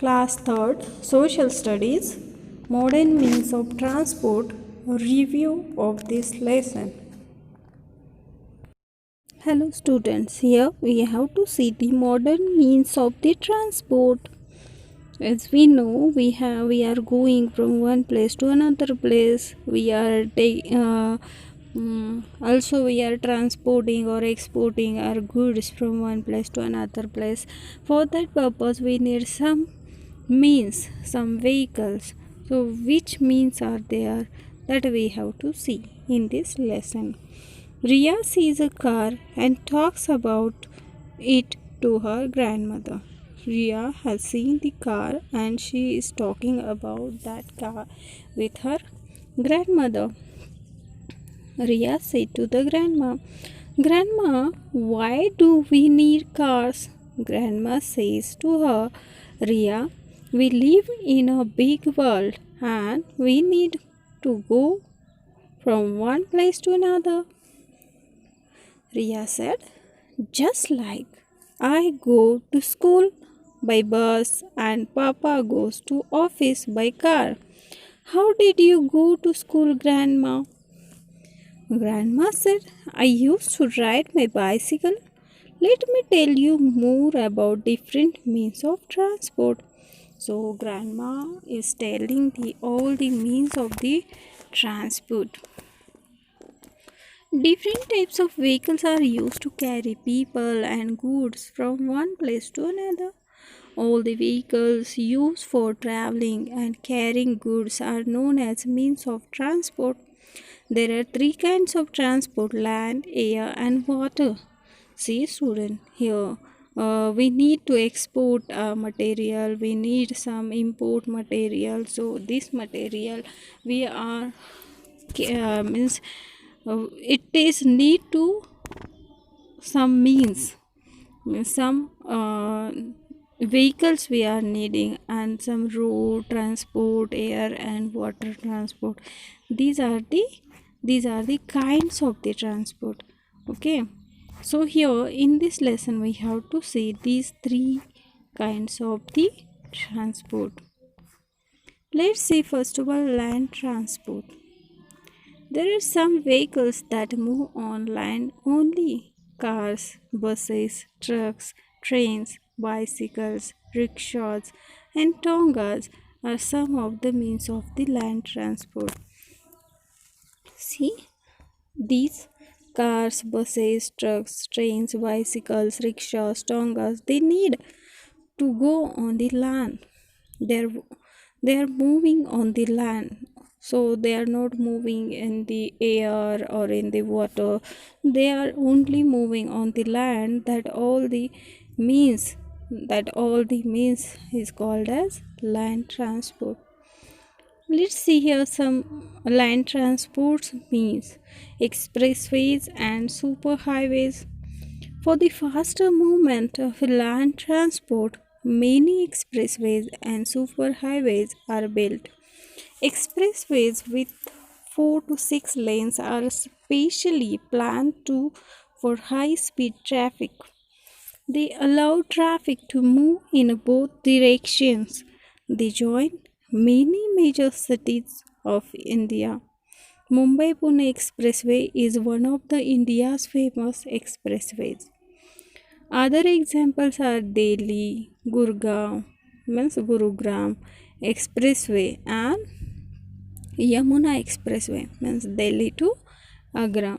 Class 3rd Social Studies Modern Means of Transport Review of this lesson. Hello students, here we have to see the modern means of the transport. As we know, we are going from one place to another place. Also we are transporting or exporting our goods from one place to another place. For that purpose, we need some means, some vehicles. So, which means are there that we have to see in this lesson? Ria sees a car and talks about it to her grandmother. Ria has seen the car and she is talking about that car with her grandmother. Ria said to the grandma, "Grandma, why do we need cars?" Grandma says to her, "Ria, we live in a big world and we need to go from one place to another." Ria said, "Just like I go to school by bus and Papa goes to office by car. How did you go to school, Grandma?" Grandma said, "I used to ride my bicycle. Let me tell you more about different means of transport." So, Grandma is telling all the means of the transport. Different types of vehicles are used to carry people and goods from one place to another. All the vehicles used for traveling and carrying goods are known as means of transport. There are three kinds of transport: land, air, and water. See, student, here we need to export material, we need some import material. So, this material we are means it is need to some means, some vehicles we are needing, and some road transport, air and water transport. These are the kinds of the transport. Okay, so here in this lesson we have to see these three kinds of the transport. Let's see first of all land transport. There are some vehicles that move on land only: cars, buses, trucks, trains, bicycles, rickshaws, and tongas are some of the means of the land transport. See, these cars, buses, trucks, trains, bicycles, rickshaws, tongas, they need to go on the land. They're they are moving on the land, so they are not moving in the air or in the water. They are only moving on the land. Means that all the means is called as land transport. Let's see here some land transports means: expressways and superhighways. For the faster movement of land transport, many expressways and superhighways are built. Expressways with 4 to 6 lanes are specially planned for high speed traffic. They allow traffic to move in both directions. They join many major cities of India. Mumbai Pune Expressway is one of the India's famous expressways. Other examples are Delhi, Gurugram Expressway, and Yamuna Expressway, means Delhi to Agra.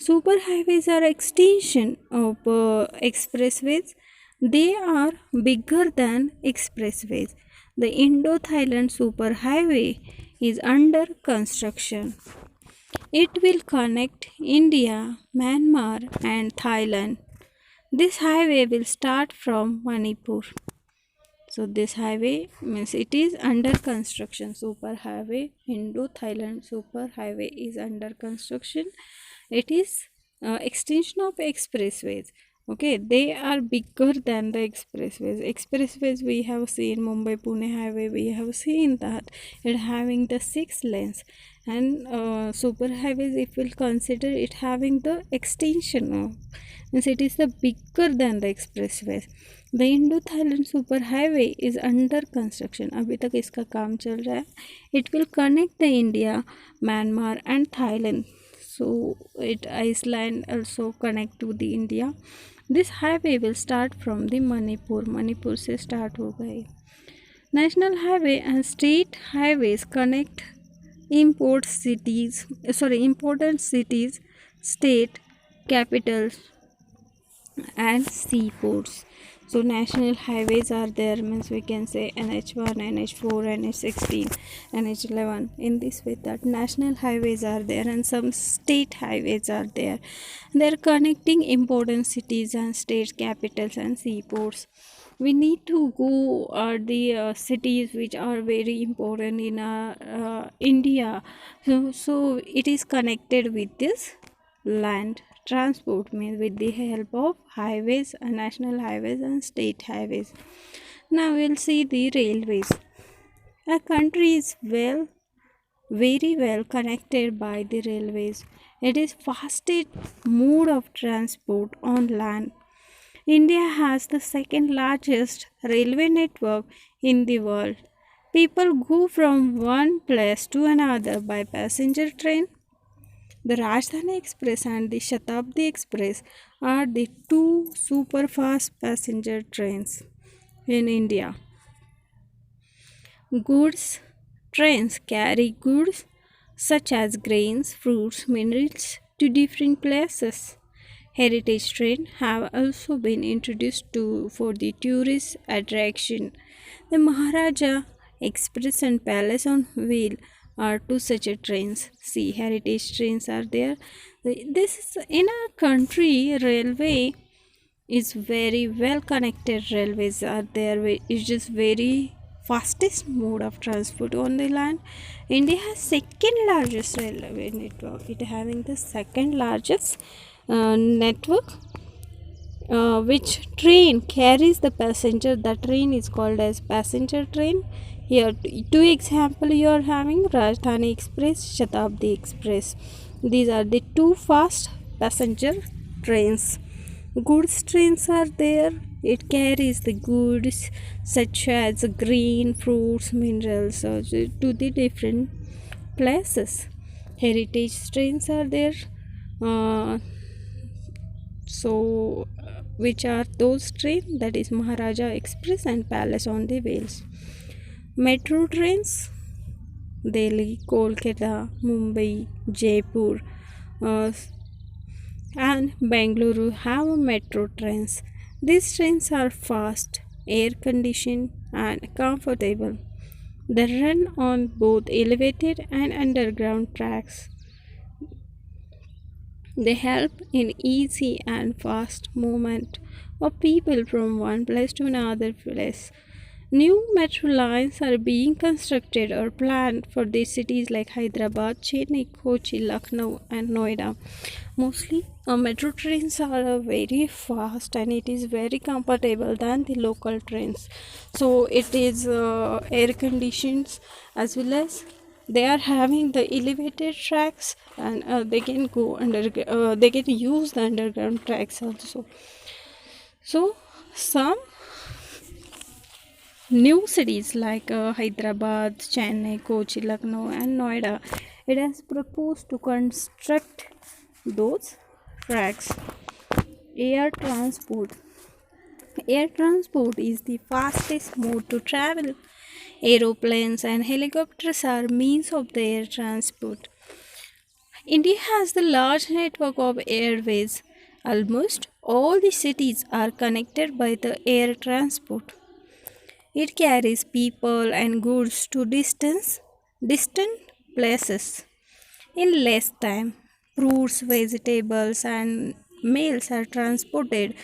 Superhighways are extension of expressways. They are bigger than expressways. The Indo-Thailand Superhighway is under construction. It will connect India, Myanmar, and Thailand. This highway will start from Manipur. So this highway means it is under construction. Superhighway, Indo-Thailand Superhighway is under construction. It is extension of expressways. Okay, they are bigger than the expressways we have seen Mumbai Pune highway, we have seen that it having the 6 lanes, and super highways, if we'll consider it having the extension of, means it is the bigger than the expressways. The Indo Thailand super highway is under construction, अभी तक इसका काम चल रहा है. It will connect the India, Myanmar and Thailand. So it Iceland also connect to the India. This highway will start from the Manipur से start होगा ये. National highway and state highways connect important cities, state capitals and seaports. So national highways are there, means we can say NH1, NH4, NH16, NH11. In this way, that national highways are there and some state highways are there. They are connecting important cities and state capitals and seaports. We need to go the cities which are very important in India. So it is connected with this land transport, means with the help of highways, national highways and state highways. Now we'll see the railways. A country is very well connected by the railways. It is fastest mode of transport on land. India has the second largest railway network in the world. People go from one place to another by passenger train. The Rajdhani Express and the Shatabdi Express are the two super-fast passenger trains in India. Goods trains carry goods such as grains, fruits, minerals to different places. Heritage trains have also been introduced for the tourist attraction. The Maharaja Express and Palace on Wheel are two such trains. See, heritage trains are there. This is in our country. Railway is very well connected. Railways are there. It's just very fastest mode of transport on the land. India has second largest railway network. It having the second largest network. Which train carries the passenger? The train is called as passenger train. Here two example you are having: Rajdhani Express, Shatabdi Express. These are the two fast passenger trains. Goods trains are there. It carries the goods such as grain, fruits, minerals to the different places. Heritage trains are there. So which are those trains? That is Maharaja Express and Palace on the Wheels. Metro trains: Delhi, Kolkata, Mumbai, Jaipur and Bengaluru have metro trains. These trains are fast, air conditioned and comfortable. They run on both elevated and underground tracks. They help in easy and fast movement of people from one place to another place. New metro lines are being constructed or planned for these cities like Hyderabad, Chennai, Kochi, Lucknow, and Noida. Mostly, metro trains are very fast and it is very comfortable than the local trains. So it is air conditioned, as well as they are having the elevated tracks, and they can go under. They can use the underground tracks also. So some new cities like Hyderabad, Chennai, Kochi, Lucknow, and Noida, it has proposed to construct those tracks. Air transport. Air transport is the fastest mode to travel. Aeroplanes and helicopters are means of the air transport. India has the large network of airways. Almost all the cities are connected by the air transport. It carries people and goods to distant places in less time. Fruits, vegetables, and mails are transported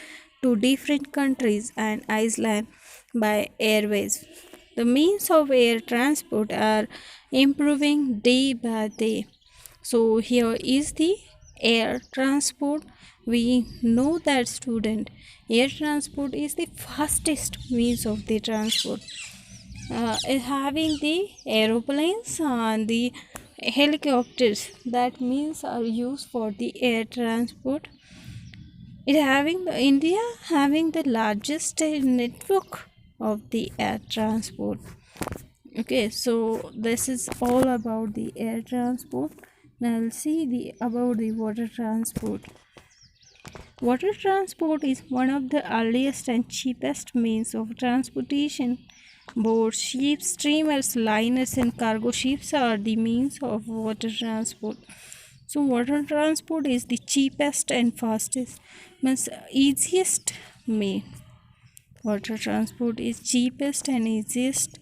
to different countries and islands by airways. The means of air transport are improving day by day. So here is the air transport, we know that student, air transport is the fastest means of the transport. Having the aeroplanes and the helicopters, that means are used for the air transport. India having the largest network of the air transport. Okay, so this is all about the air transport. Now we'll see the about the water transport. Water transport is one of the earliest and cheapest means of transportation. Boats, ships, steamers, liners, and cargo ships are the means of water transport. So, water transport is the cheapest and fastest, means easiest mean. Water transport is cheapest and easiest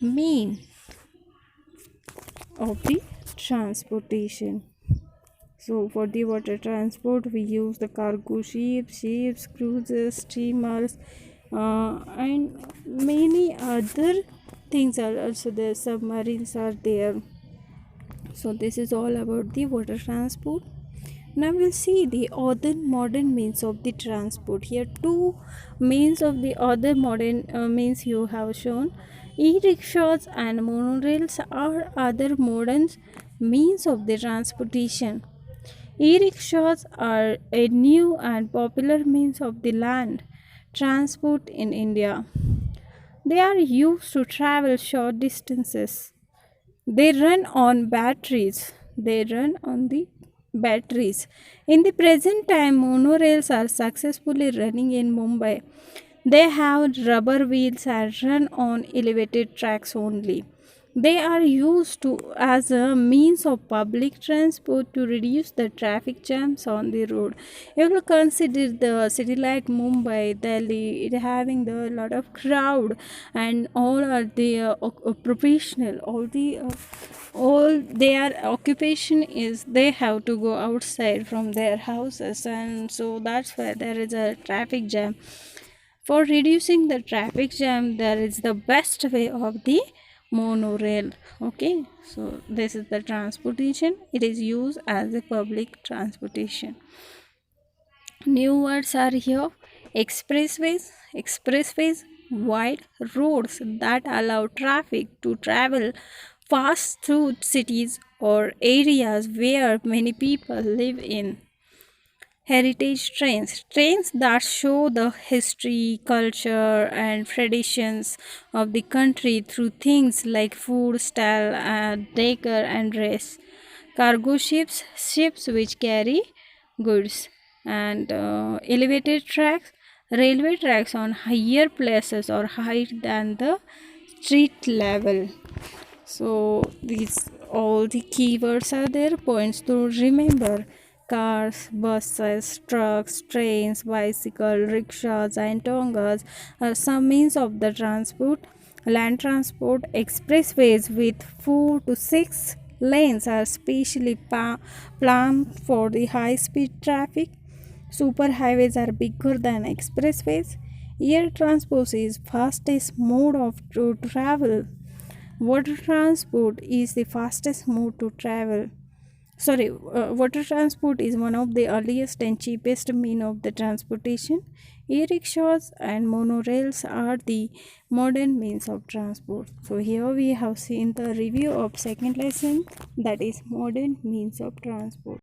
mean of the transportation. So for the water transport, we use the cargo ships, cruises, steamers, and many other things are also there. Submarines are there. So this is all about the water transport. Now we'll see the other modern means of the transport. Here two means of the other modern means you have shown. E-rickshaws and monorails are other modern means of the transportation. E-rickshaws are a new and popular means of the land transport in India. They are used to travel short distances. They run on batteries. They run on the batteries. In the present time, monorails are successfully running in Mumbai. They have rubber wheels and run on elevated tracks only. They are used to as a means of public transport to reduce the traffic jams on the road. You will consider the city like Mumbai, Delhi, it having the lot of crowd, and all are the professional. All their occupation is they have to go outside from their houses, and so that's why there is a traffic jam. For reducing the traffic jam, there is the best way of the monorail. Okay, so this is the transportation. It is used as a public transportation. New words are here: expressways, wide roads that allow traffic to travel fast through cities or areas where many people live in. Heritage trains that show the history, culture, and traditions of the country through things like food, style, decor, and dress. Cargo ships which carry goods, and elevated tracks, railway tracks on higher places or higher than the street level. So these all the keywords are there, points to remember: cars, buses, trucks, trains, bicycle, rickshaws, and tongas are some means of the transport. Land transport, expressways with 4 to 6 lanes are specially planned for the high speed traffic. Superhighways are bigger than expressways. Air transport is fastest mode of to travel. Water transport is the fastest mode to travel. Water transport is one of the earliest and cheapest mean of the transportation. E-rickshaws and monorails are the modern means of transport. So here we have seen the review of second lesson, that is modern means of transport.